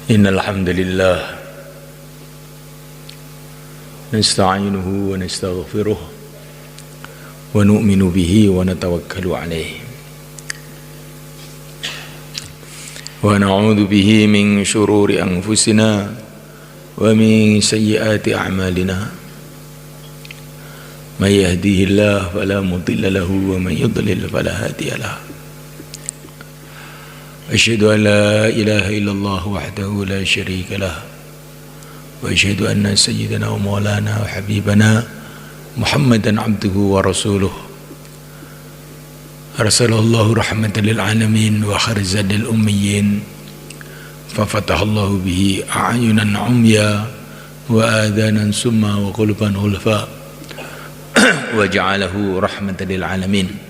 Innal hamdalillah nasta'inuhu wa nastaghfiruh wa nu'minu bihi wa natawakkalu alayhi wa na'udzu bihi min shururi anfusina wa min sayyiati a'malina may yahdihillahu fala mudilla lahu wa man yudlil fala hadiya lahu. Asyhadu an la ilaha illallah wahdahu la syarika lah wa asyhadu anna sayyidana wa maulana wa habibana Muhammadan abduhu wa rasuluh arsalallahu rahmatan lil alamin wa kharzan lil ummiyin fafatahallahu bihi a'yunan umya wa adhanan summa wa quluban ghulfa wa ja'alahu rahmatan lil alamin.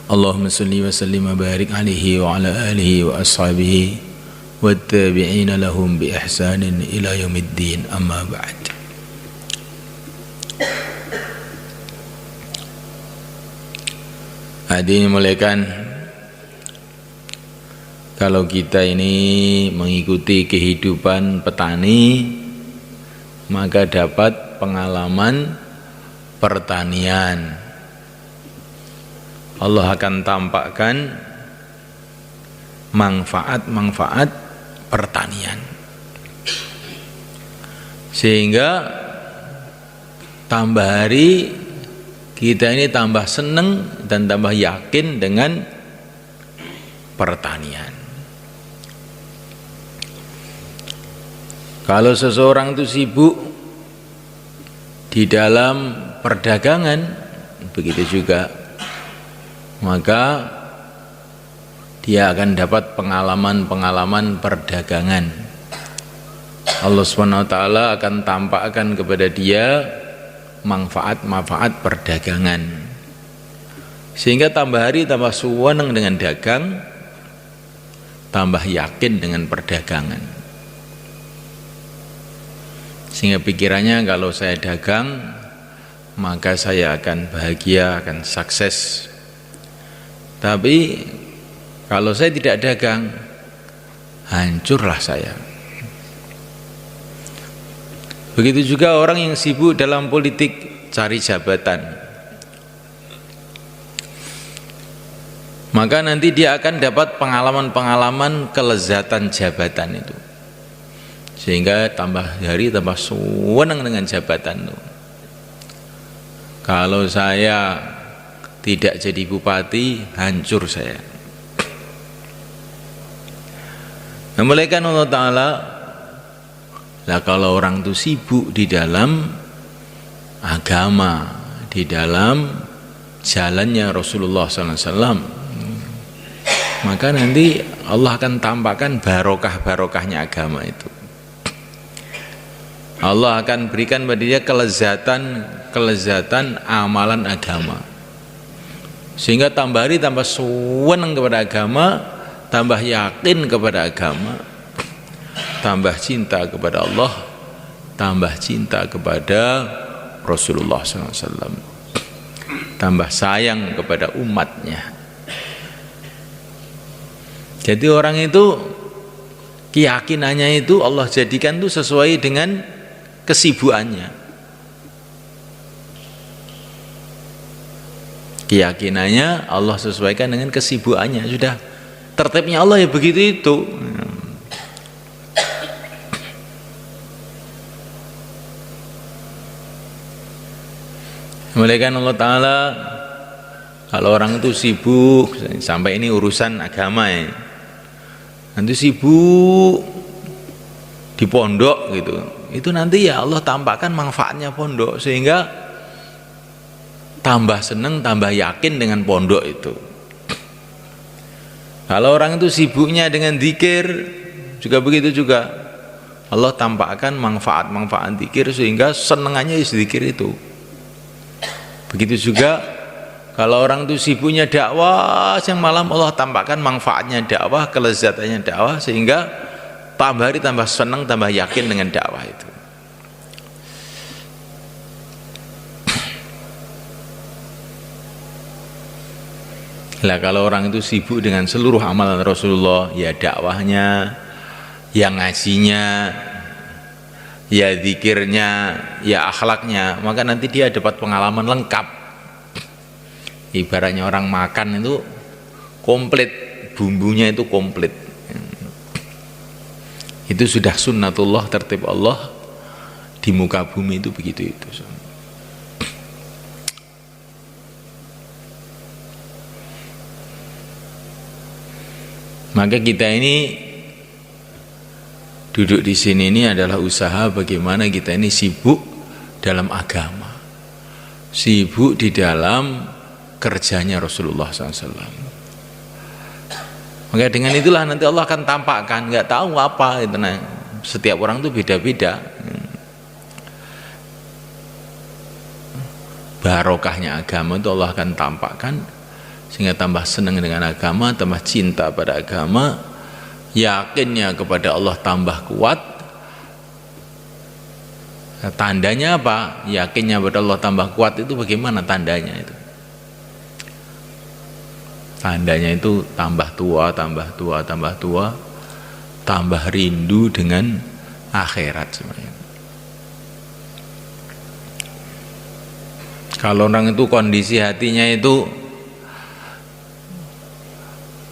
Allahumma salli wa sallim wa barik alaihi wa ala alihi wa ashabihi wa tabi'ina lahum bi ihsanin ila yaumiddin, amma ba'd. Hadirin mulaikan, kalau kita ini mengikuti kehidupan petani, maka dapat pengalaman pertanian. Allah akan tampakkan manfaat-manfaat pertanian, sehingga tambah hari kita ini tambah senang dan tambah yakin dengan pertanian. Kalau seseorang itu sibuk di dalam perdagangan, begitu juga maka dia akan dapat pengalaman-pengalaman perdagangan. Allah SWT akan tampakkan kepada dia manfaat-manfaat perdagangan, sehingga tambah hari tambah suweneng dengan dagang, tambah yakin dengan perdagangan, sehingga pikirannya kalau saya dagang maka saya akan bahagia, akan sukses. Tapi kalau saya tidak dagang, hancurlah saya. Begitu juga orang yang sibuk dalam politik, cari jabatan, maka nanti dia akan dapat pengalaman-pengalaman kelezatan jabatan itu, sehingga tambah hari tambah senang dengan jabatan itu. Kalau saya tidak jadi bupati, hancur saya. Memulaikan Allah Ta'ala, lah kalau orang itu sibuk di dalam agama, di dalam jalannya Rasulullah SAW, maka nanti Allah akan tampakkan barokah-barokahnya agama itu. Allah akan berikan pada dia kelezatan amalan agama, sehingga tambah hari tambah senang kepada agama, tambah yakin kepada agama, tambah cinta kepada Allah, tambah cinta kepada Rasulullah SAW, tambah sayang kepada umatnya. Jadi orang itu keyakinannya itu Allah jadikan itu sesuai dengan kesibukannya. Keyakinannya Allah sesuaikan dengan kesibukannya. Sudah tertibnya Allah ya begitu itu. Mulaikan Allah Ta'ala, kalau orang itu sibuk, sampai ini urusan agama ya, nanti sibuk di pondok gitu, itu nanti ya Allah tampakkan manfaatnya pondok, sehingga tambah senang, tambah yakin dengan pondok itu. Kalau orang itu sibuknya dengan zikir, juga begitu juga. Allah tampakkan manfaat-manfaat zikir, sehingga senangannya zikir itu. Begitu juga kalau orang itu sibuknya dakwah, siang malam Allah tampakkan manfaatnya dakwah, kelezatannya dakwah, sehingga tambah hari tambah senang, tambah yakin dengan dakwah itu. Lah kalau orang itu sibuk dengan seluruh amalan Rasulullah, ya dakwahnya, ya ngajinya, ya zikirnya, ya akhlaknya, maka nanti dia dapat pengalaman lengkap. Ibaratnya orang makan itu komplit, bumbunya itu komplit. Itu sudah sunnatullah, tertib Allah di muka bumi itu begitu itu. Maka kita ini duduk di sini ini adalah usaha bagaimana kita ini sibuk dalam agama, sibuk di dalam kerjanya Rasulullah SAW. Maka dengan itulah nanti Allah akan tampakkan, nggak tahu apa itu. Nah, setiap orang itu beda-beda. Barokahnya agama itu Allah akan tampakkan, sehingga tambah senang dengan agama, tambah cinta pada agama, yakinnya kepada Allah tambah kuat. Tandanya apa? Yakinnya pada Allah tambah kuat itu bagaimana tandanya itu? Tandanya itu tambah tua, tambah tua, tambah tua, tambah rindu dengan akhirat sebenarnya. Kalau orang itu kondisi hatinya itu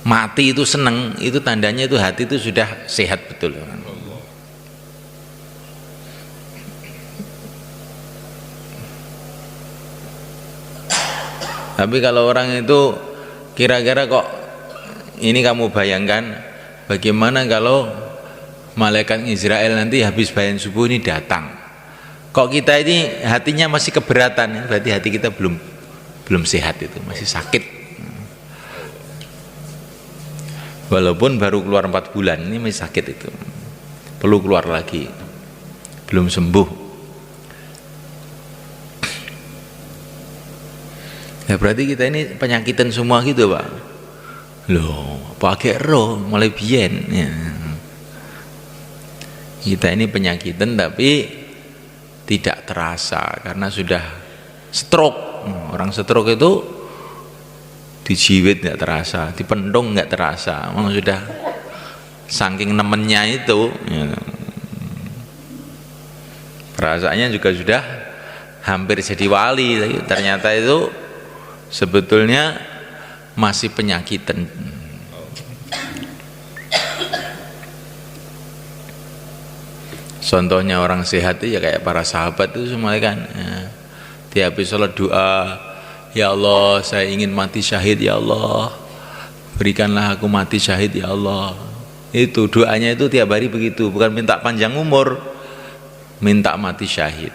mati itu seneng, itu tandanya itu hati itu sudah sehat betul. Tapi kalau orang itu kira-kira kok, ini kamu bayangkan bagaimana kalau malaikat Israel nanti habis bayan subuh ini datang, kok kita ini hatinya masih keberatan, berarti hati kita belum sehat, itu masih sakit. Walaupun baru keluar 4 bulan, ini masih sakit, itu perlu keluar lagi, belum sembuh. Ya berarti kita ini penyakitan semua gitu Pak. Loh, pakai roh mulai biyen ya. Kita ini penyakitan tapi tidak terasa karena sudah stroke. Orang stroke itu dijiwit nggak terasa, dipendung nggak terasa, memang sudah saking nemennya itu ya. Perasaannya juga sudah hampir jadi wali, tapi ternyata itu sebetulnya masih penyakitan. Contohnya orang sehat itu ya kayak para sahabat itu semua kan ya. Tiap habis sholat doa, ya Allah saya ingin mati syahid ya Allah, berikanlah aku mati syahid ya Allah. Itu doanya itu tiap hari begitu, bukan minta panjang umur, minta mati syahid.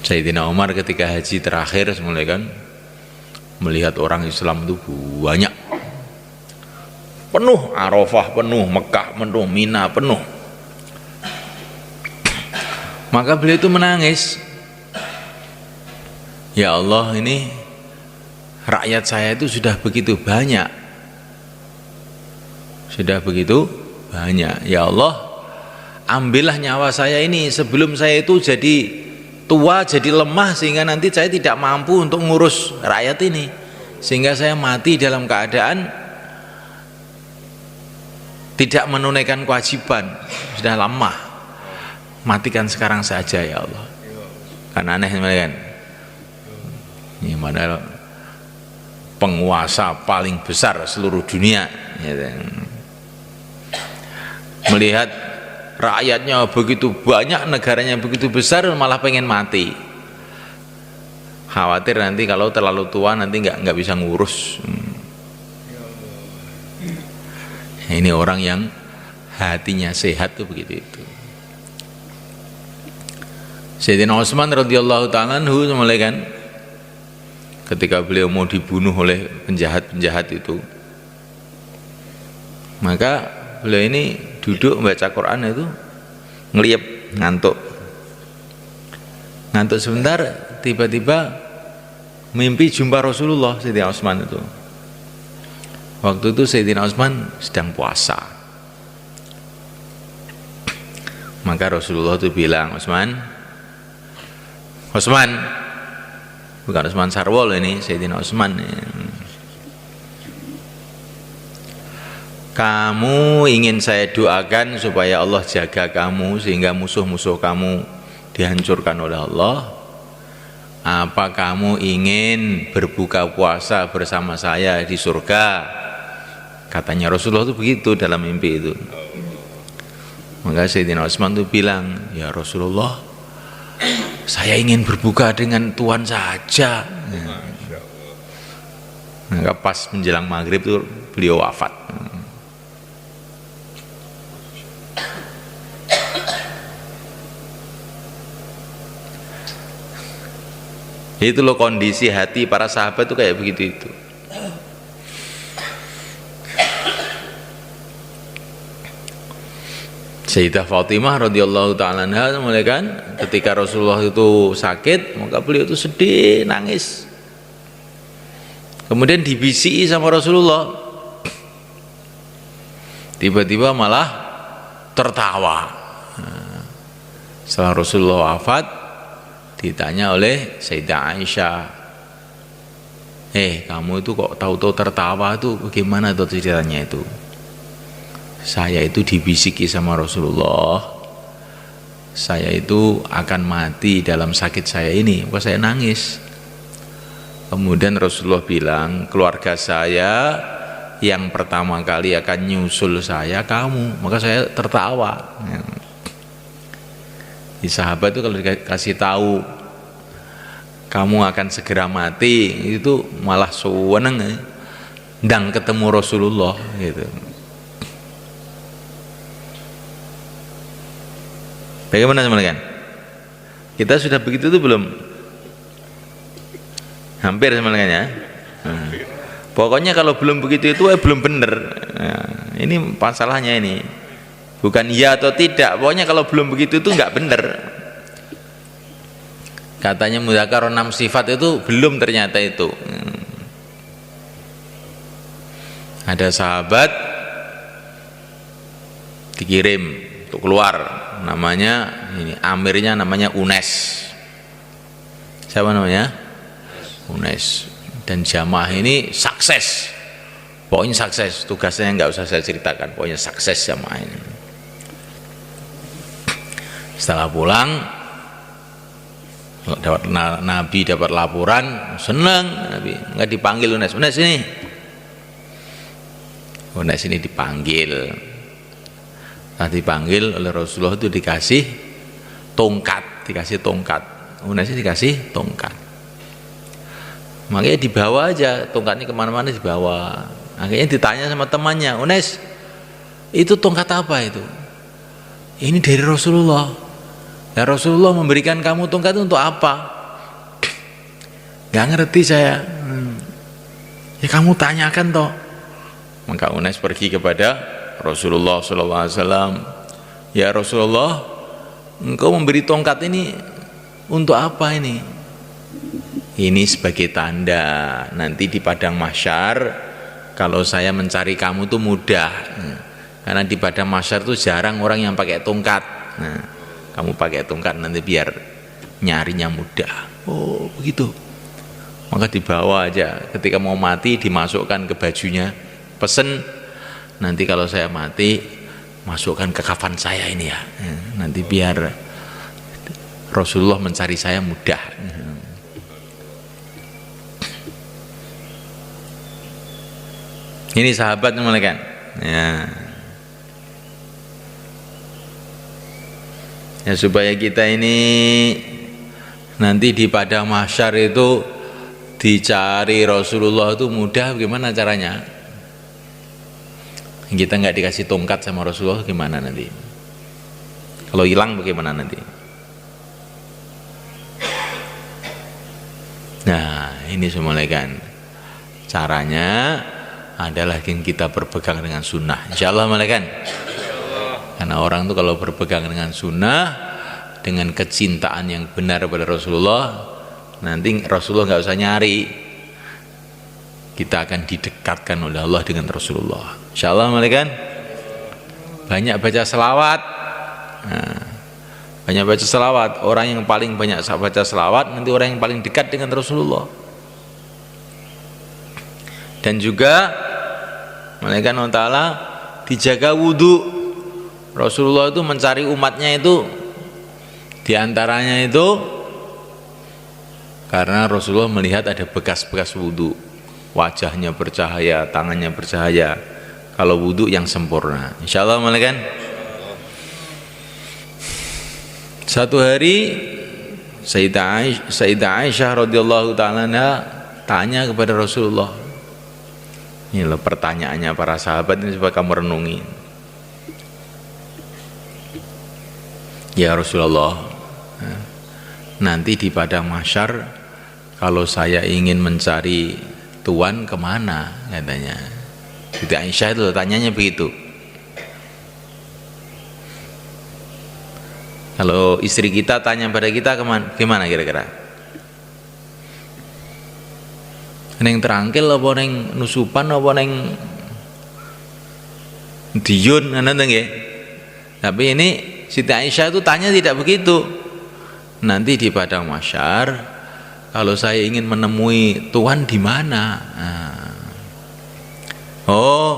Sayyidina Umar ketika haji terakhir semulai kan melihat orang Islam itu banyak, penuh Arafah, penuh Mekah, penuh Mina, penuh. Maka beliau itu menangis, ya Allah ini rakyat saya itu sudah begitu banyak, ya Allah ambillah nyawa saya ini sebelum saya itu jadi tua, jadi lemah, sehingga nanti saya tidak mampu untuk ngurus rakyat ini, sehingga saya mati dalam keadaan tidak menunaikan kewajiban, sudah lemah, matikan sekarang saja ya Allah. Kan aneh kan, ini mana penguasa paling besar seluruh dunia ya, melihat rakyatnya begitu banyak, negaranya begitu besar, malah pengen mati. Khawatir nanti kalau terlalu tua nanti nggak bisa ngurus. Ini orang yang hatinya sehat tuh begitu itu. Sayyidina Utsman radhiyallahu ta'ala anhu mulai kan ketika beliau mau dibunuh oleh penjahat-penjahat itu, maka beliau ini duduk membaca Quran itu ngeliap, ngantuk sebentar, tiba-tiba mimpi jumpa Rasulullah. Sayyidina Utsman itu waktu itu Sayyidina Utsman sedang puasa, maka Rasulullah itu bilang, Utsman Utsman, bukan Utsman Sarwol ini, Sayyidina Utsman. Kamu ingin saya doakan supaya Allah jaga kamu sehingga musuh-musuh kamu dihancurkan oleh Allah? Apa kamu ingin berbuka puasa bersama saya di surga? Katanya Rasulullah itu begitu dalam mimpi itu. Maka Sayyidina Utsman itu bilang, ya Rasulullah, saya ingin berbuka dengan Tuhan saja. Maka pas menjelang maghrib itu beliau wafat. Itu loh kondisi hati para sahabat itu kayak begitu itu. Sayyidah Fatimah radhiyallahu taala anha kan ketika Rasulullah itu sakit, maka beliau itu sedih, nangis. Kemudian dibisiki sama Rasulullah. Tiba-tiba malah tertawa. Setelah Rasulullah wafat, ditanya oleh Sayyidah Aisyah, kamu itu kok tahu-tahu tertawa itu bagaimana tuh ceritanya itu? Saya itu dibisiki sama Rasulullah, saya itu akan mati dalam sakit saya ini, maka saya nangis. Kemudian Rasulullah bilang, keluarga saya yang pertama kali akan nyusul saya kamu, maka saya tertawa. Di sahabat itu kalau dikasih tahu kamu akan segera mati, itu malah seneng ndang ketemu Rasulullah gitu. Bagaimana teman-teman? Kita sudah begitu tuh belum? Hampir teman-teman ya. Pokoknya kalau belum begitu itu belum benar. Ini masalahnya ini. Bukan iya atau tidak. Pokoknya kalau belum begitu itu nggak benar. Katanya mudzakkar 6 sifat itu belum ternyata itu. Ada sahabat dikirim untuk keluar, namanya ini amirnya namanya Unes. Siapa namanya? Unes. Dan jamaah ini sukses. Pokoknya sukses, tugasnya nggak usah saya ceritakan, pokoknya sukses jamaah ini. Setelah pulang, Nabi dapat laporan, senang Nabi, nggak dipanggil Unes ini. Unes ini dipanggil. Nah, dipanggil oleh Rasulullah itu dikasih tongkat. Unes ini dikasih tongkat. Makanya dibawa aja, tongkatnya kemana-mana dibawa. Akhirnya ditanya sama temannya, Unes, itu tongkat apa itu? Ini dari Rasulullah. Ya Rasulullah memberikan kamu tongkat itu untuk apa? Gak ngerti saya. Ya kamu tanyakan toh. Maka Unes pergi kepada Rasulullah SAW. Ya Rasulullah, engkau memberi tongkat ini untuk apa ini? Ini sebagai tanda nanti di padang mahsyar kalau saya mencari kamu tuh mudah. Karena di padang mahsyar tuh jarang orang yang pakai tongkat. Nah, kamu pakai tongkat nanti biar nyarinya mudah. Oh begitu. Maka dibawa aja. Ketika mau mati dimasukkan ke bajunya. Pesen, nanti kalau saya mati masukkan ke kafan saya ini ya. Nanti biar Rasulullah mencari saya mudah. Ini sahabat memulakan. Ya supaya kita ini nanti di padang mahsyar itu dicari Rasulullah itu mudah, gimana caranya? Kita nggak dikasih tongkat sama Rasulullah gimana nanti? Kalau hilang bagaimana nanti? Nah ini semua kan caranya adalah yang kita berpegang dengan sunnah, insyaallah malaikat. Karena orang itu kalau berpegang dengan sunnah, dengan kecintaan yang benar pada Rasulullah, nanti Rasulullah nggak usah nyari, kita akan didekatkan oleh Allah dengan Rasulullah, insyaallah malaikat. Banyak baca selawat. Nah, banyak baca selawat. Orang yang paling banyak baca selawat nanti orang yang paling dekat dengan Rasulullah. Dan juga malaikat Allah Ta'ala dijaga wudhu. Rasulullah itu mencari umatnya itu diantaranya itu karena Rasulullah melihat ada bekas-bekas wudhu, wajahnya bercahaya, tangannya bercahaya. Kalau wudhu yang sempurna, insya Allah malaikat. Satu hari Sayyidah Aisyah radhiyallahu ta'ala tanya kepada Rasulullah. Ini loh pertanyaannya para sahabat ini, supaya kamu renungi. Ya Rasulullah, nanti di padang mahsyar kalau saya ingin mencari Tuhan kemana, katanya. Sayyidah Aisyah itu tanyanya begitu. Kalau istri kita tanya pada kita gimana kira-kira? Neng terangkil apa neng nusupan apa neng diyun ngoten nggih. Tapi ini Siti Aisyah itu tanya tidak begitu. Nanti di padang mahsyar kalau saya ingin menemui Tuhan di mana? Oh,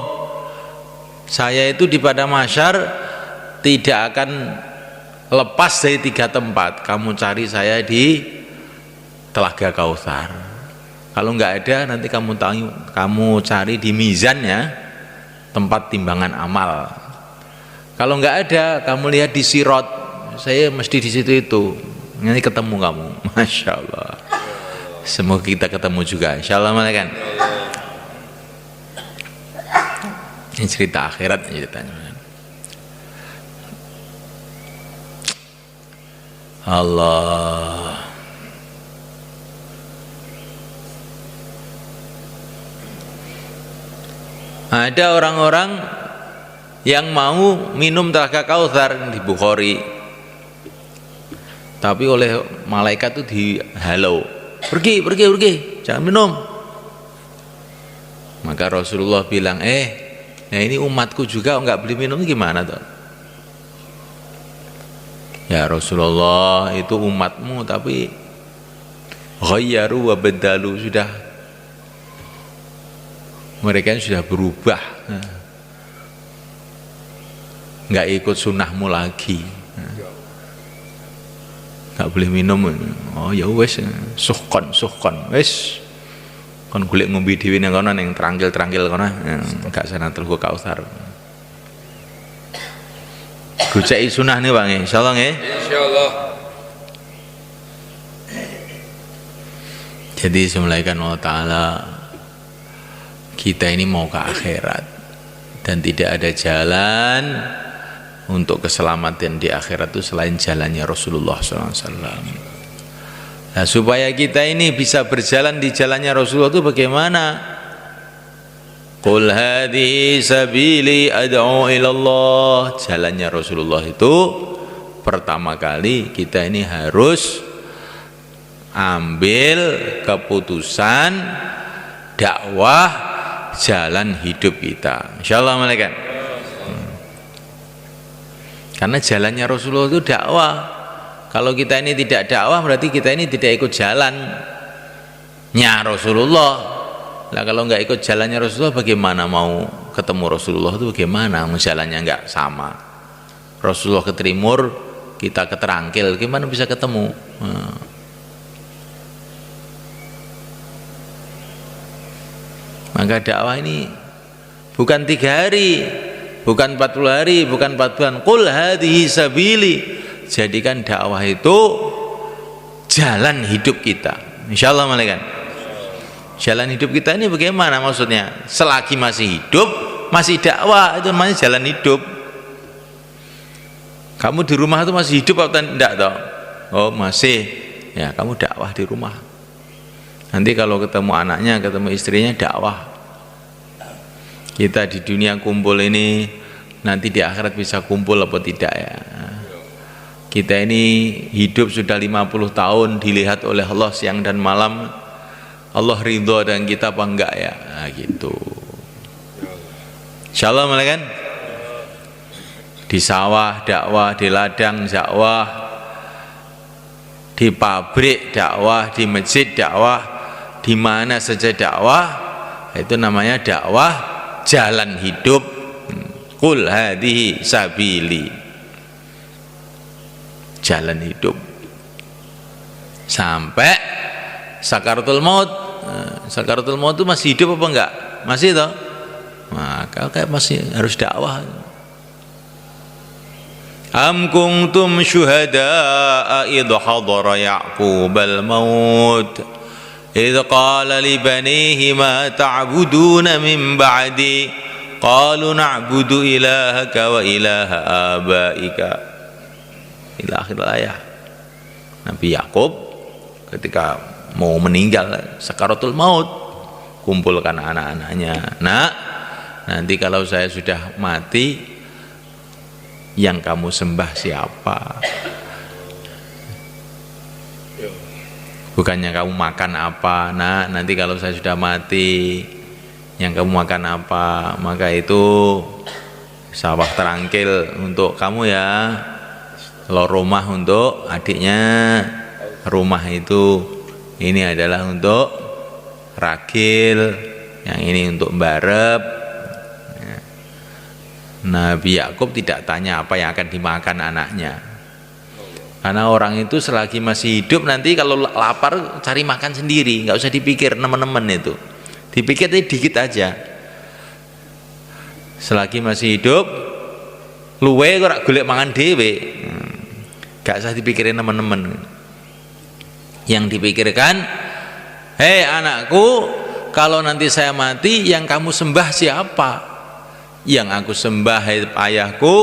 saya itu di padang mahsyar tidak akan lepas dari 3 tempat. Kamu cari saya di Telaga Kautsar. Kalau enggak ada nanti kamu cari di mizan ya, tempat timbangan amal. Kalau enggak ada kamu lihat di Sirat. Saya mesti di situ itu. Nanti ketemu kamu. Masya Allah. Semoga kita ketemu juga. Insya Allah malaikat. Ini cerita akhirat ceritanya. Allah. Ada orang-orang yang mau minum Telaga Kautsar di Bukhari, tapi oleh malaikat itu dihalau, pergi, jangan minum. Maka Rasulullah bilang, nah ini umatku juga nggak boleh minum, gimana tuh? Ya Rasulullah, itu umatmu tapi ghayyaru wa badalu, sudah mereka sudah berubah, nggak ikut sunnahmu lagi, nggak boleh minum. Oh ya wes, suhkon wes, kon golek ngombe dhewe nang kono ning terangkil kono, gak sana Telaga Kautsar. Goceki sunah nih Bang, insyaallah nggih. Insyaallah. Jadi semulaikan Allah Ta'ala, kita ini mau ke akhirat dan tidak ada jalan untuk keselamatan di akhirat itu selain jalannya Rasulullah SAW. Nah, supaya kita ini bisa berjalan di jalannya Rasulullah itu bagaimana? Qul hadhihi sabili ad'u ilallah. Jalannya Rasulullah itu pertama kali kita ini harus ambil keputusan dakwah jalan hidup kita. Insyaallah malaikat. Karena jalannya Rasulullah itu dakwah. Kalau kita ini tidak dakwah berarti kita ini tidak ikut jalannya Rasulullah. Nah kalau nggak ikut jalannya Rasulullah, bagaimana mau ketemu Rasulullah itu bagaimana? Jalannya nggak sama. Rasulullah ke Timur, kita ke Terangkil, gimana bisa ketemu? Maka dakwah ini bukan 3 hari, bukan 40 hari, bukan 4 bulan. Qul hadhihi sabili. Jadikan dakwah itu jalan hidup kita. Insyaallah malaikat. Jalan hidup kita ini bagaimana maksudnya? Selagi masih hidup, masih dakwah, itu namanya jalan hidup. Kamu di rumah itu masih hidup atau tidak toh? Oh masih, ya kamu dakwah di rumah. Nanti kalau ketemu anaknya, ketemu istrinya, dakwah. Kita di dunia kumpul ini, nanti di akhirat bisa kumpul apa tidak ya? Kita ini hidup sudah 50 tahun, dilihat oleh Allah siang dan malam. Allah ridho dengan kita apa enggak ya? Nah, gitu. Insyaallah malaikat. Di sawah dakwah, di ladang dakwah, di pabrik dakwah, di masjid dakwah, di mana saja dakwah, itu namanya dakwah jalan hidup. Qul hadhihi sabili, jalan hidup sampai sakaratul maut. Sakaratul maut itu masih hidup apa enggak? Masih toh? Maka kayak masih harus dakwah. Am kuntum syuhada'a idh hadara Ya'qubal maut idh qala li banihi ma ta'buduna min ba'di qalu na'budu ilahaka wa ilaha abaika ila akhir ayat. Nabi Yakub ketika mau meninggal sakaratul maut, kumpulkan anak-anaknya, nak, nanti kalau saya sudah mati, yang kamu sembah siapa? Bukannya kamu makan apa, nak, nanti kalau saya sudah mati, yang kamu makan apa? Maka itu sawah terangkil untuk kamu ya, kalau rumah untuk adiknya, rumah itu ini adalah untuk ragil, yang ini untuk barep. Nabi Yakub tidak tanya apa yang akan dimakan anaknya, karena orang itu selagi masih hidup nanti kalau lapar cari makan sendiri, nggak usah dipikir teman-teman itu, dipikir dikit aja. Selagi masih hidup luwe kok golek mangan dhewe, gak usah dipikirin teman-teman. Yang dipikirkan, hei anakku, kalau nanti saya mati yang kamu sembah siapa? Yang aku sembah ayahku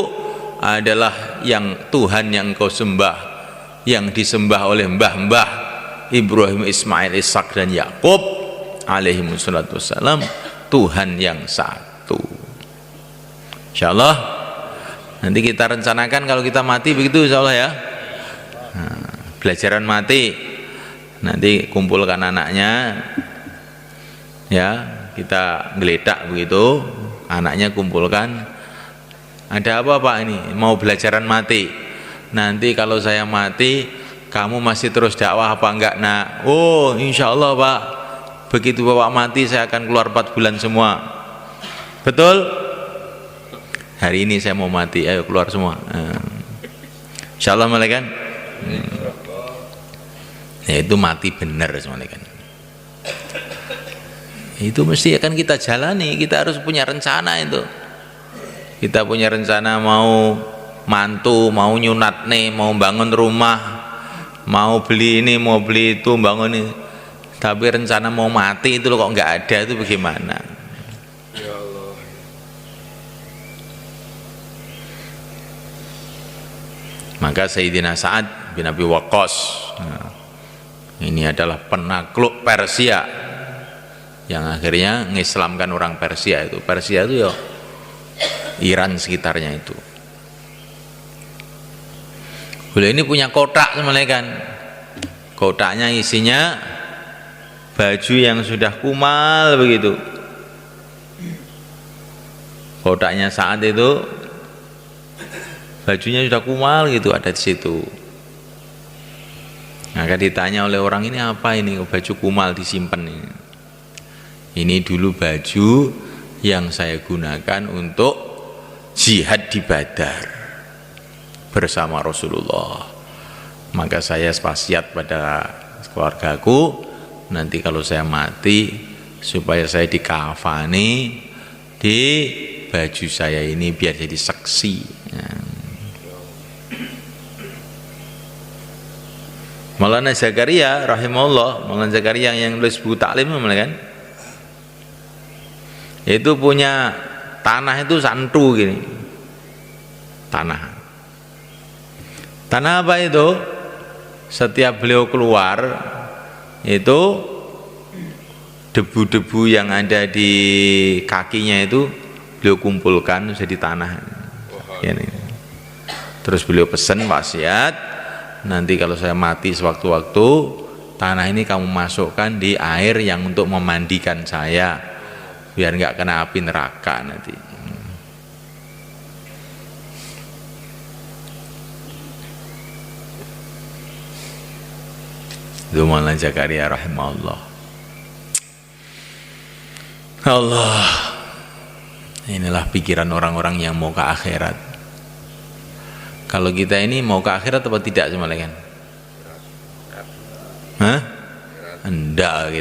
adalah yang Tuhan yang kau sembah, yang disembah oleh mbah-mbah Ibrahim, Ismail, Ishak dan Yakub alaihi wassalatu wassalam, Tuhan yang satu. Insyaallah nanti kita rencanakan kalau kita mati begitu, insyaallah ya. Belajaran mati, nanti kumpulkan anaknya ya, kita geledak begitu, anaknya kumpulkan, ada apa Pak ini, mau belajaran mati, nanti kalau saya mati kamu masih terus dakwah apa enggak nak? Oh insya Allah Pak, begitu Bapak mati saya akan keluar 4 bulan semua. Betul? Hari ini saya mau mati, ayo keluar semua. Insya Allah malaikat. Ya itu mati benar malaikat. Itu mesti akan kita jalani, kita harus punya rencana itu. Kita punya rencana mau mantu, mau nyunat nih, mau bangun rumah, mau beli ini, mau beli itu, bangun ini. Tapi rencana mau mati itu loh kok nggak ada, itu bagaimana? Ya Allah. Maka Sayyidina Sa'ad bin Abi Waqqas, ini adalah penakluk Persia yang akhirnya mengislamkan orang Persia itu. Persia itu ya Iran sekitarnya itu. Beliau ini punya kotak sebenarnya kan. Kotaknya isinya baju yang sudah kumal begitu. Kotaknya saat itu bajunya sudah kumal gitu, ada di situ. Maka ditanya oleh orang, ini apa ini baju kumal disimpan ini? Ini dulu baju yang saya gunakan untuk jihad di Badar bersama Rasulullah. Maka saya wasiat pada keluargaku, nanti kalau saya mati supaya saya dikafani di baju saya ini biar jadi saksi. Maulana Zakaria rahimahullah, Maulana Zakaria yang nulis buku taklim kan, itu punya tanah itu santu gini, tanah apa itu? Setiap beliau keluar itu debu-debu yang ada di kakinya itu beliau kumpulkan jadi tanah ya, terus beliau pesan wasiat, nanti kalau saya mati sewaktu-waktu, tanah ini kamu masukkan di air yang untuk memandikan saya biar nggak kena api neraka nanti. Itu Maulana Zakaria rahimahullah. Allah, inilah pikiran orang-orang yang mau ke akhirat. Kalau kita ini mau ke akhirat atau tidak semalaikan? Hah? Enggak,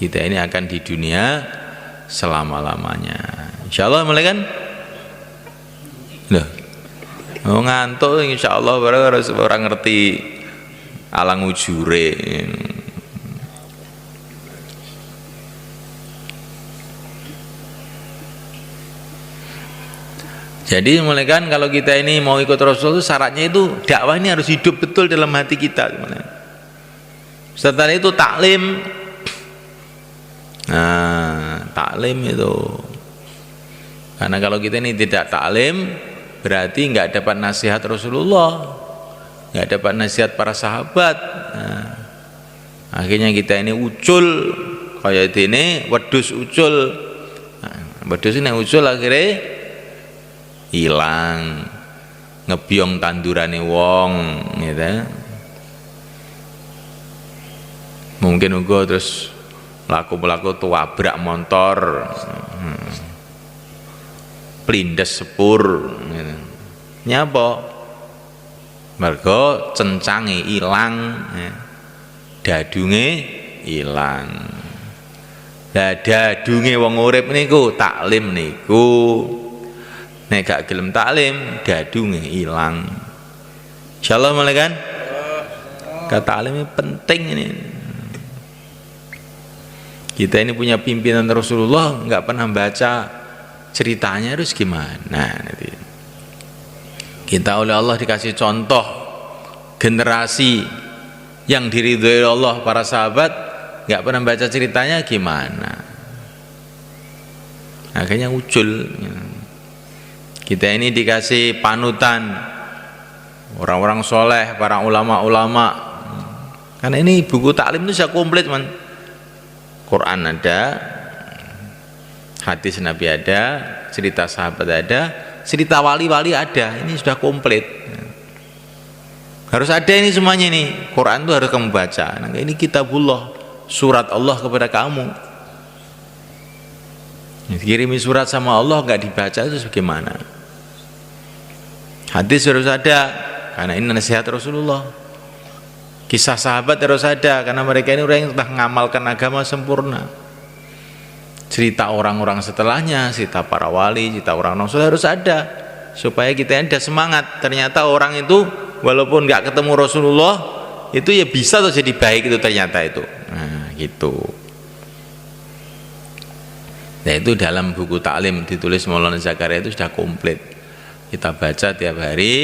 kita ini akan di dunia selama-lamanya. Insyaallah malaikan. Loh. Oh ngantuk insyaallah orang ngerti alang ujure. Jadi mulaikan kalau kita ini mau ikut Rasul, syaratnya itu dakwah ini harus hidup betul dalam hati kita. Setelah itu taklim. Nah, taklim itu. Karena kalau kita ini tidak taklim, berarti nggak dapat nasihat Rasulullah, nggak dapat nasihat para sahabat. Nah, akhirnya kita ini ucul kayak ini, wedus ucul. Nah, wedus ini ucul akhirnya hilang, ngebyong tandurane wong gitu. Mungkin uga terus laku-laku tuwabrak motor, plindes sepur gitu. Nyapa? Mergo cencange ilang, dadunge ilang. Lah dadunge wong urip niku taklim niku. Nek gak gelem taklim, dadunge ilang. Insyaallah malaikat. Kata alim ini penting ini. Kita ini punya pimpinan Rasulullah, nggak pernah baca ceritanya, harus gimana nanti. Kita oleh Allah dikasih contoh generasi yang diridhoi Allah, para sahabat, nggak pernah baca ceritanya, gimana? Akhirnya ucul. Kita ini dikasih panutan orang-orang soleh, para ulama-ulama. Karena ini buku taklim itu sudah komplit, man. Quran ada, hadis Nabi ada, cerita sahabat ada, cerita wali-wali ada. Ini sudah komplit. Harus ada ini semuanya ini. Quran itu harus kamu baca. Nah, ini kitabullah, surat Allah kepada kamu. Dikirimi surat sama Allah nggak dibaca itu bagaimana? Hadis harus ada karena ini nasihat Rasulullah. Kisah sahabat harus ada karena mereka ini orang yang telah mengamalkan agama sempurna. Cerita orang-orang setelahnya, cerita para wali, cerita orang-orang soleh harus ada supaya kita ada semangat. Ternyata orang itu walaupun nggak ketemu Rasulullah itu ya bisa tuh jadi baik itu ternyata itu. Nah, gitu. Nah, itu dalam buku taklim ditulis Maulana Zakaria itu sudah komplit. Kita baca tiap hari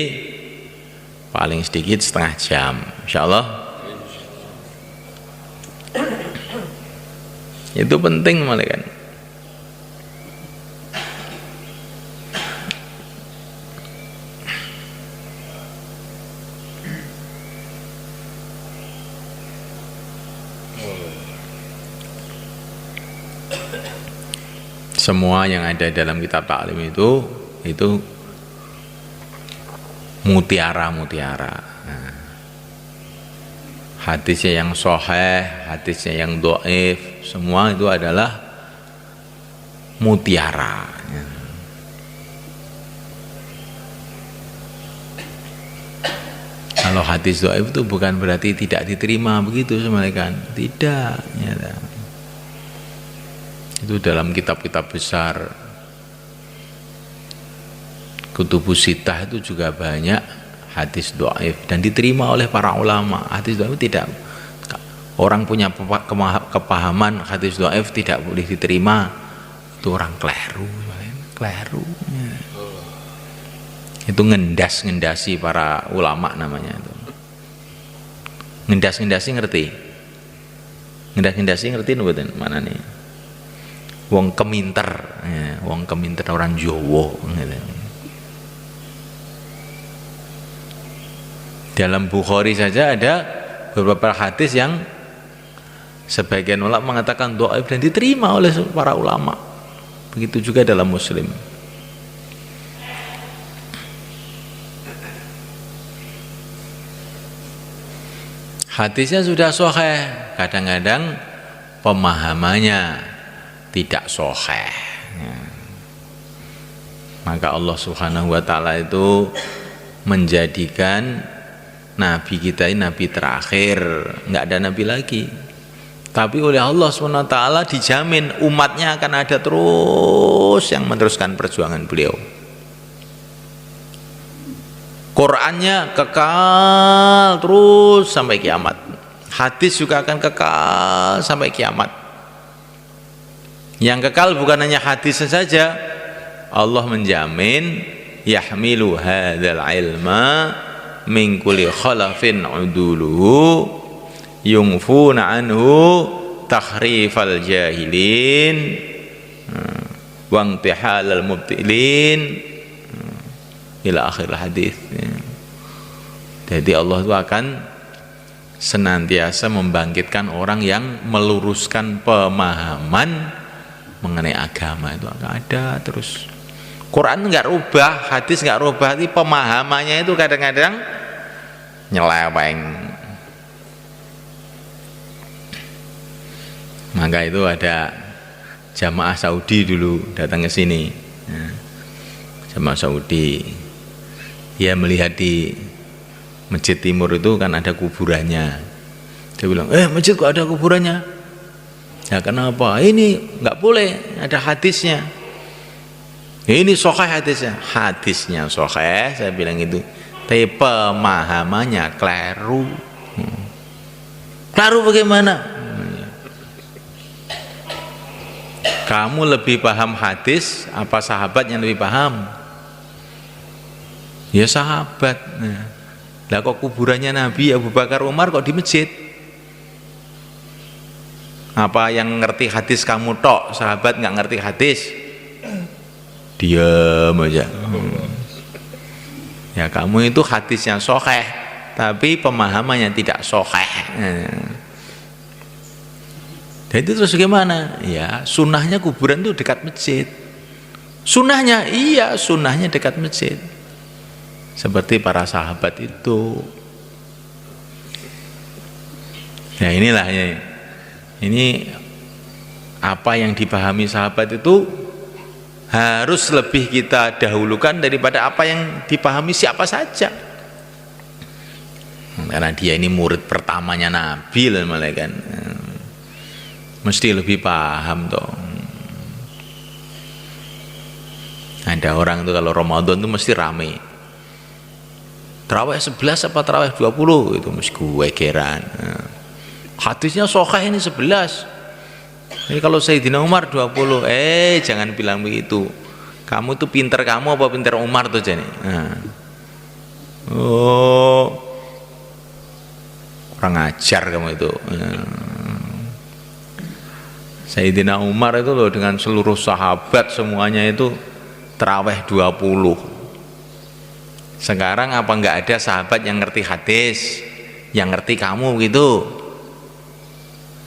paling sedikit setengah jam, insyaallah. Itu penting malaikat. Semua yang ada dalam kitab taklim itu mutiara-mutiara. Nah, hadisnya yang sahih, hadisnya yang dhaif, semua itu adalah mutiara. Kalau hadis dhaif itu bukan berarti tidak diterima begitu semalaikan. Tidak, ya. Itu dalam kitab-kitab besar Kutubus Sittah itu juga banyak hadis dhaif dan diterima oleh para ulama. Hadis dhaif tidak, orang punya kepahaman hadis dhaif tidak boleh diterima, itu orang keliru. Itu ngendasi para ulama namanya itu. Ngendasi ngerti? Ngendasi ngerti mboten mana nih? Wong keminter, ya, wong keminter orang Jawa gitu. Dalam Bukhari saja ada beberapa hadis yang sebagian ulama mengatakan dhaif dan diterima oleh para ulama. Begitu juga dalam Muslim. hadisnya sudah sahih, kadang-kadang pemahamannya tidak sahih. Maka Allah Subhanahu wa taala itu menjadikan nabi kita ini nabi terakhir, nggak ada nabi lagi. Tapi oleh Allah Subhanahu wa taala dijamin umatnya akan ada terus yang meneruskan perjuangan beliau. Qurannya kekal terus sampai kiamat. Hadis juga akan kekal sampai kiamat. Yang kekal bukan hanya hadis saja. Allah menjamin yahmilu hadzal ilma min kulli khalafin uduluhu yungfuna anhu tahrifal jahilin wa intihalal mubtilin ila akhir hadis. Jadi Allah itu akan senantiasa membangkitkan orang yang meluruskan pemahaman mengenai agama, itu akan ada terus. Quran nggak rubah, hadis nggak rubah, tapi pemahamannya itu kadang-kadang nyeleweng. Maka itu ada jamaah Saudi dulu datang ke sini, jamaah Saudi. Dia melihat di Masjid Timur itu kan ada kuburannya. Dia bilang, masjid kok ada kuburannya? Ya kenapa? Ini nggak boleh, ada hadisnya. Ini sahih hadisnya. Hadisnya sahih, saya bilang itu. Tapi pemahamannya keliru. Keliru bagaimana? Kamu lebih paham hadis apa sahabat yang lebih paham? Ya sahabat. Lah kok kuburannya Nabi Abu Bakar Umar kok di masjid? Apa yang ngerti hadis kamu tok, sahabat nggak ngerti hadis? Diam aja. Ya kamu itu hadisnya sahih, tapi pemahamannya tidak sahih. Dan itu terus gimana? Ya sunnahnya kuburan itu dekat masjid. Sunnahnya iya, sunnahnya dekat masjid. Seperti para sahabat itu. Ya inilah ini apa yang dipahami sahabat itu harus lebih kita dahulukan daripada apa yang dipahami siapa saja. Karena dia ini murid pertamanya Nabi lah, malaikat. Mesti lebih paham toh. Ada orang itu kalau Ramadan itu mesti rame. Tarawih 11 apa tarawih 20 itu mesti gue geran. Hadisnya sahih ini 11. Jadi kalau Sayyidina Umar 20, jangan bilang begitu. Kamu tuh pinter kamu apa pinter Umar tuh jadi. Oh, kurang ajar kamu itu. Sayyidina Umar itu loh dengan seluruh sahabat semuanya itu tarawih 20. Sekarang apa enggak ada sahabat yang ngerti hadis, yang ngerti kamu gitu?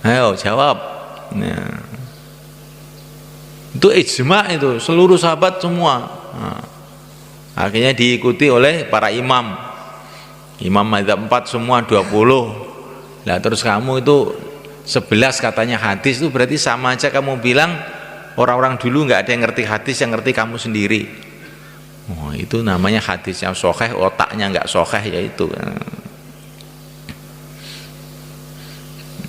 Ayo jawab. Nah, itu ijma, itu seluruh sahabat semua. Nah, akhirnya diikuti oleh para imam madzhab 4 semua 20. Lah terus kamu itu 11 katanya hadis, itu berarti sama aja kamu bilang orang-orang dulu nggak ada yang ngerti hadis, yang ngerti kamu sendiri. Oh, itu namanya hadis yang sahih, otaknya nggak sahih, yaitu.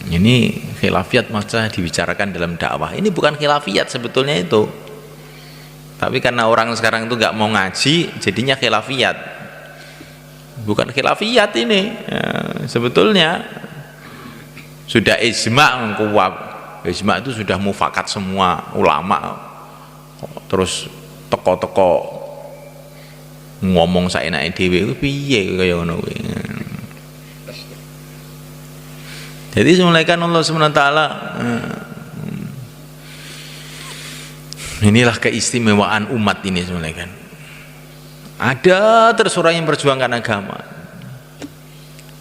Ini khilafiyat masa dibicarakan dalam dakwah. Ini bukan khilafiyat sebetulnya itu. Tapi karena orang sekarang itu nggak mau ngaji, jadinya khilafiyat. Bukan khilafiyat ini. Ya, sebetulnya sudah ijma' kuat. Ijma' itu sudah mufakat semua ulama. Terus teko-teko ngomong saenake dhewe ku piye kaya ngono kuwi. Jadi semulaikan Allah SWT, inilah keistimewaan umat ini semulaikan. Ada terus orang yang perjuangkan agama.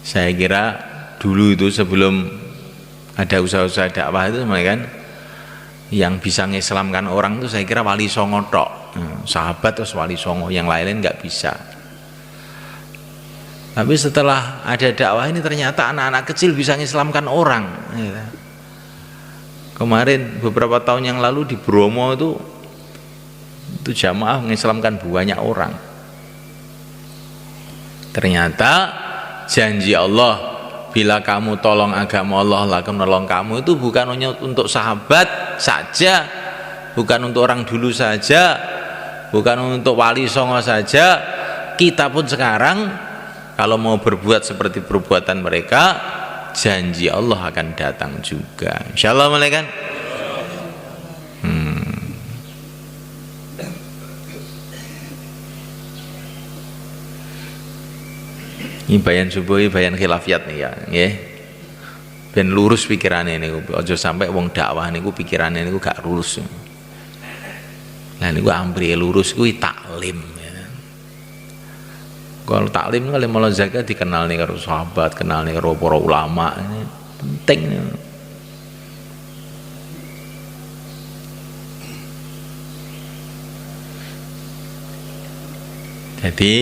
Saya kira dulu itu sebelum ada usaha-usaha dakwah itu semulaikan, yang bisa ngislamkan orang itu saya kira Wali Songo tok. Sahabat terus Wali Songo, yang lain-lain nggak bisa. Tapi setelah ada dakwah ini ternyata anak-anak kecil bisa mengislamkan orang. Kemarin beberapa tahun yang lalu di Bromo itu jamaah mengislamkan banyak orang. Ternyata janji Allah, bila kamu tolong agama Allah akan menolong kamu, itu bukan hanya untuk sahabat saja, bukan untuk orang dulu saja, bukan untuk wali songo saja. Kita pun sekarang kalau mau berbuat seperti perbuatan mereka, janji Allah akan datang juga. Insyaallah malaikat. Ini bayan subuh, bayan khilafiyat nih ya, nggih. Ben lurus pikirannya niku, aja sampai wong dakwah niku pikirannya niku gak lurus. Lah niku ampri lurus kuwi taklim. Kalau taklim kali malah zakat dikenal nih karo sahabat, kenal nih karo para ulama, ini penting nih. Jadi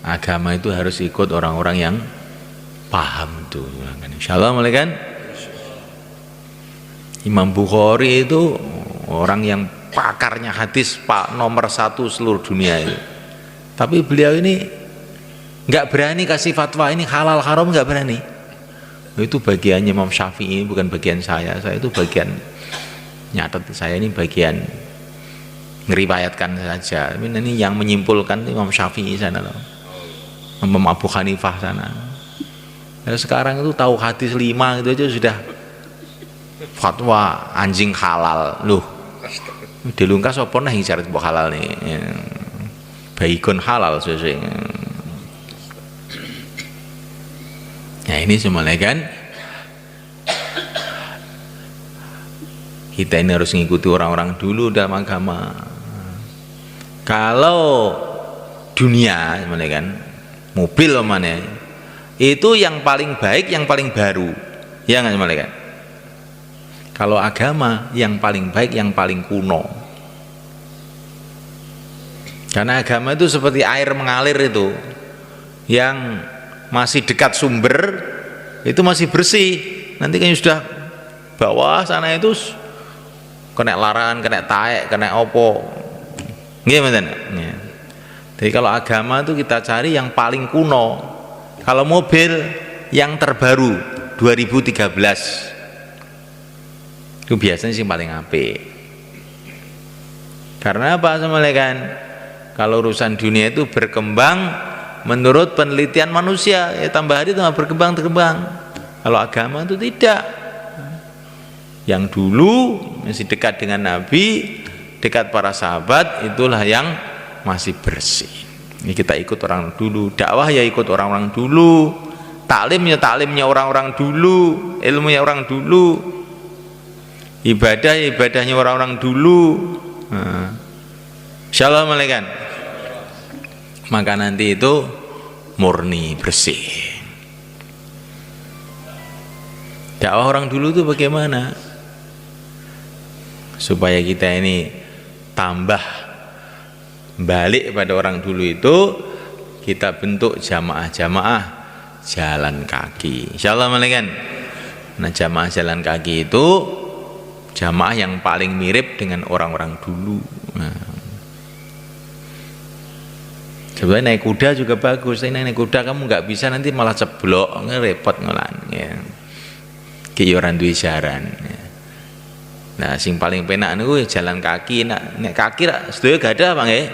agama itu harus ikut orang-orang yang paham tuh. Insyaallah mulai kan. Imam Bukhari itu orang yang pakarnya hadis pak nomor 1 seluruh dunia itu. Tapi beliau ini nggak berani kasih fatwa ini halal haram, nggak berani. Itu bagiannya Imam Syafi'i, bukan bagian saya. Saya itu bagian nyatet, saya ini bagian ngeriwayatkan saja. Ini yang menyimpulkan Imam Syafi'i sana loh, Imam Abu Hanifah sana. Ya, sekarang itu tahu hadis 5 itu aja sudah fatwa anjing halal loh. Dilungkas apa nah yang syarat halal nih? Baikon halal sesuai. Nah ini semuanya kan kita ini harus mengikuti orang-orang dulu dalam agama. Kalau dunia semuanya kan mobil mana itu yang paling baik, yang paling baru, ya nggak semuanya kan. Kalau agama yang paling baik, yang paling kuno. Karena agama itu seperti air mengalir itu, yang masih dekat sumber itu masih bersih. Nanti kan sudah bawah sana itu kena larangan, kena taek, kena opo. Gimana? Jadi kalau agama itu kita cari yang paling kuno. Kalau mobil yang terbaru 2013 itu biasanya sih paling apik. Karena apa semuanya kan? Kalau urusan dunia itu berkembang menurut penelitian manusia, ya tambah hari tambah berkembang. Kalau agama itu tidak. Yang dulu masih dekat dengan Nabi, dekat para sahabat, itulah yang masih bersih. Ini kita ikut orang dulu, dakwah ya ikut orang-orang dulu, taklimnya orang-orang dulu, ilmunya orang dulu, ibadah ya ibadahnya orang-orang dulu. Insyaallah malaikat. Maka nanti itu murni bersih. Dakwah orang dulu itu bagaimana? Supaya kita ini tambah balik pada orang dulu itu, kita bentuk jamaah-jamaah jalan kaki. Insyaallah malaikat. Nah jamaah jalan kaki itu jamaah yang paling mirip dengan orang-orang dulu. Sebenarnya naik kuda juga bagus. Naik kuda kamu nggak bisa nanti malah ceblok, repot ngolan. Ya. Kiyoran duwe jaran. Ya. Nah, sing paling penak niku jalan kaki. Nek kaki rak sedaya gadah Bang nggih.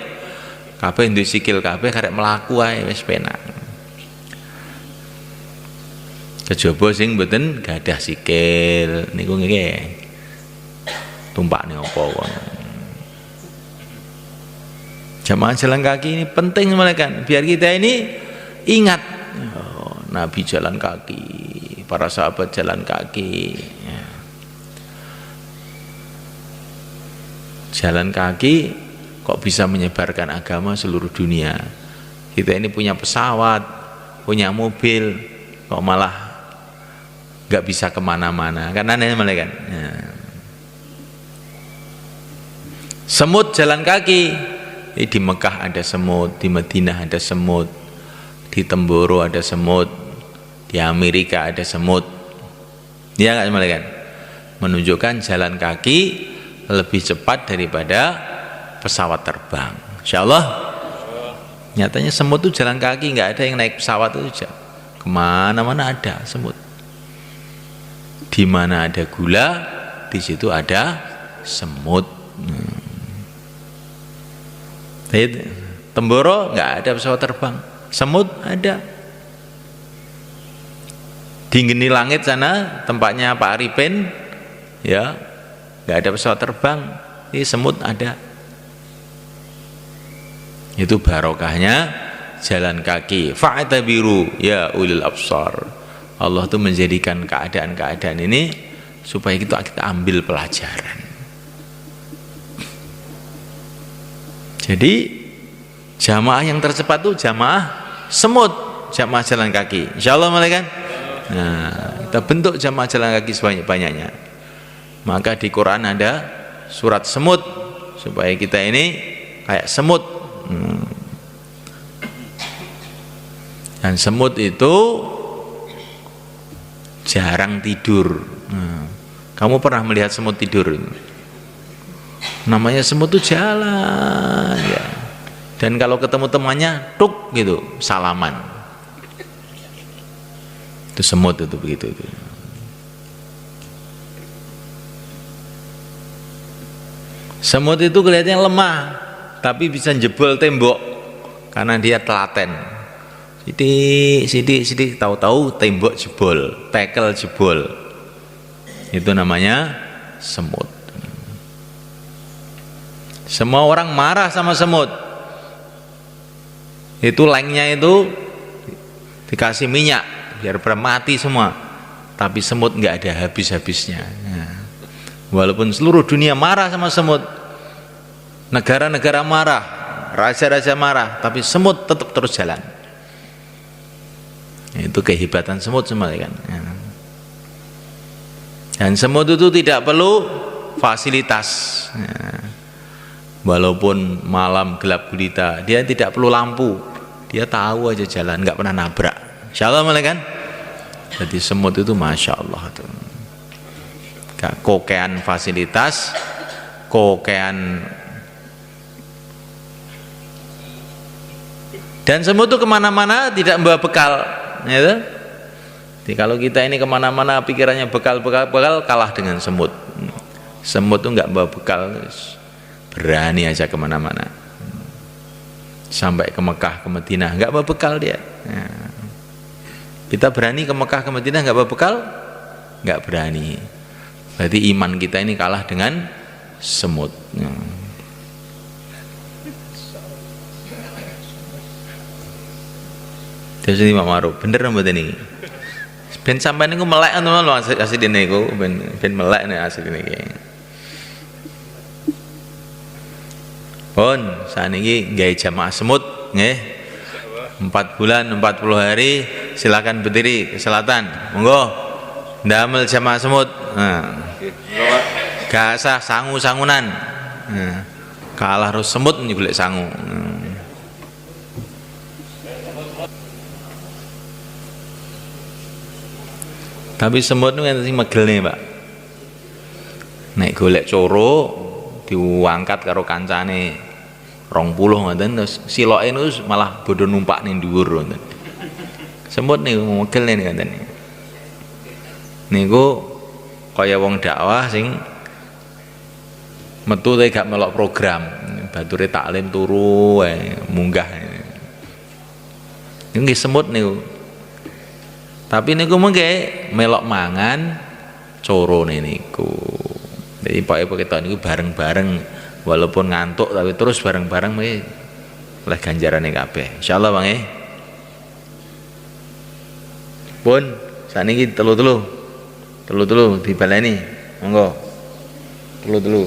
Kabeh duwe sikil kabeh karek mlaku ae wis penak. Kejaba sing mboten gadah sikil niku nggih. Tumpakne apa kono. Jamaah jalan kaki ini penting malaikat, biar kita ini ingat Nabi jalan kaki, para sahabat jalan kaki ya. Jalan kaki kok bisa menyebarkan agama seluruh dunia. Kita ini punya pesawat, punya mobil, kok malah nggak bisa kemana-mana, kan aneh malaikat ya. Semut jalan kaki. Di Mekah ada semut, di Madinah ada semut, di Temboro ada semut, di Amerika ada semut. Ya nggak kan? Menunjukkan jalan kaki lebih cepat daripada pesawat terbang. Insyaallah. Nyatanya semut itu jalan kaki, nggak ada yang naik pesawat itu. Kemana-mana ada semut. Di mana ada gula, di situ ada semut. Temboro nggak ada pesawat terbang, semut ada. Di Geni Langit sana tempatnya Pak Arifin, ya nggak ada pesawat terbang, ini semut ada. Itu barokahnya jalan kaki. Fa'tabiru ya ulil absar. Allah tuh menjadikan keadaan-keadaan ini supaya kita ambil pelajaran. Jadi jamaah yang tercepat itu jamaah semut, jamaah jalan kaki. Insyaallah malaikat. Nah, kita bentuk jamaah jalan kaki sebanyak-banyaknya. Maka di Quran ada surat semut supaya kita ini kayak semut. Dan semut itu jarang tidur. Kamu pernah melihat semut tidur? Namanya semut itu jalan ya. Dan kalau ketemu temannya tuk gitu, salaman. Itu semut itu begitu itu. Semut itu kelihatannya lemah, tapi bisa jebol tembok karena dia telaten. Sidik tahu-tahu tembok jebol, tekel jebol. Itu namanya semut. Semua orang marah sama semut. Itu lengnya itu dikasih minyak biar mati semua. Tapi semut nggak ada habis-habisnya. Nah, walaupun seluruh dunia marah sama semut, negara-negara marah, raja-raja marah, tapi semut tetap terus jalan. Itu kehebatan semut semua kan. Dan semut itu tidak perlu fasilitas. Walaupun malam gelap gulita, dia tidak perlu lampu, dia tahu aja jalan, nggak pernah nabrak. Insyaallah kan. Jadi semut itu masya Allah tuh. Gak kokean fasilitas, kokean. Dan semut itu kemana-mana tidak membawa bekal, ya. Jadi kalau kita ini kemana-mana pikirannya bekal kalah dengan semut. Semut itu nggak bawa bekal, berani aja kemana-mana. Sampai ke Mekah, ke Madinah, nggak bawa bekal dia. Ya. Kita berani ke Mekah, ke Madinah nggak bawa bekal? Nggak berani. Berarti iman kita ini kalah dengan semut. Ya. Terus ini Mak Maruf, bener mbak ini. Ben sampai ini melek teman lo asli ini ku, ben melek nih asli ini. Pun saat ini gaya jamaah semut, nggih. 4 bulan 40 hari silakan berdiri ke selatan. Monggo. Ndamel jamaah semut. Nah. Gak sah sangu-sangunan. Nah. Kalah harus semut nyegolek sangu. Tapi semut itu kan megel nih Pak. Nek golek coro diangkat karo kancane 20 ngoten terus siloke niku malah bodho numpak ning dhuwur ngoten. Semut niku megel nih ngoten. Niku kaya wong dakwah sing metu te gak melok program, bature taklim turu munggah. Niku nggih semut niku. Tapi niku mengke melok mangan corone niku. Jadi pokoke kita niku bareng-bareng walaupun ngantuk tapi terus bareng-bareng mengke oleh ganjarane kabeh. Insyaallah Bang Pun saniki telu-telu dibaleni. Monggo. Telu-telu.